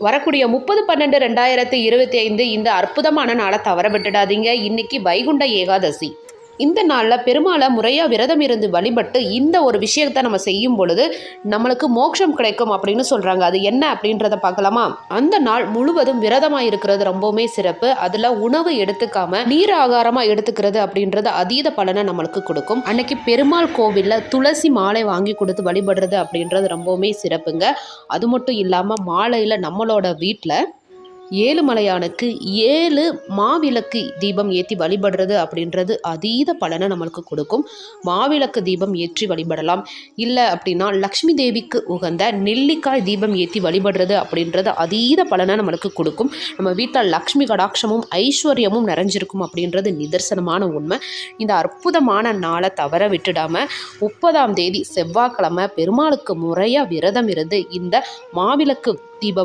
வரக்கூடிய 30/12/2025 இந்த அற்புதமான நாளை தவற விட்டுடாதீங்க. இன்னைக்கு வைகுண்ட ஏகாதசி. இந்த நாளில் பெருமாளை முறையாக விரதம் இருந்து வழிபட்டு இந்த ஒரு விஷயத்தை நம்ம செய்யும் பொழுது நம்மளுக்கு மோட்சம் கிடைக்கும் அப்படின்னு சொல்கிறாங்க. அது என்ன அப்படின்றத பார்க்கலாமா? அந்த நாள் முழுவதும் விரதமாக இருக்கிறது ரொம்பவுமே சிறப்பு. அதில் உணவு எடுத்துக்காம நீர் ஆகாரமாக எடுத்துக்கிறது அப்படின்றது அதீத பலனை நம்மளுக்கு கொடுக்கும். அன்னைக்கு பெருமாள் கோவிலில் துளசி மாலை வாங்கி கொடுத்து வழிபடுறது அப்படின்றது ரொம்பவுமே சிறப்புங்க. அது மட்டும் இல்லாமல் மாலையில் நம்மளோட வீட்டில் ஏழுமலையானுக்கு 7 மாவிளக்கு தீபம் ஏற்றி வழிபடுறது அப்படின்றது அதீத பலனை நம்மளுக்கு கொடுக்கும். மாவிளக்கு தீபம் ஏற்றி வழிபடலாம். இல்லை அப்படின்னா லக்ஷ்மி தேவிக்கு உகந்த நெல்லிக்காய் தீபம் ஏற்றி வழிபடுறது அப்படின்றது அதீத பலனை நம்மளுக்கு கொடுக்கும். நம்ம வீட்டில் லக்ஷ்மி கடாட்சமும் ஐஸ்வர்யமும் நிறைஞ்சிருக்கும் அப்படின்றது நிதர்சனமான உண்மை. இந்த அற்புதமான நாளை தவற விட்டுடாம 30ஆம் தேதி செவ்வாய்க்கிழமை பெருமாளுக்கு முறையாக விரதம் இருந்து இந்த மாவிளக்கு தீப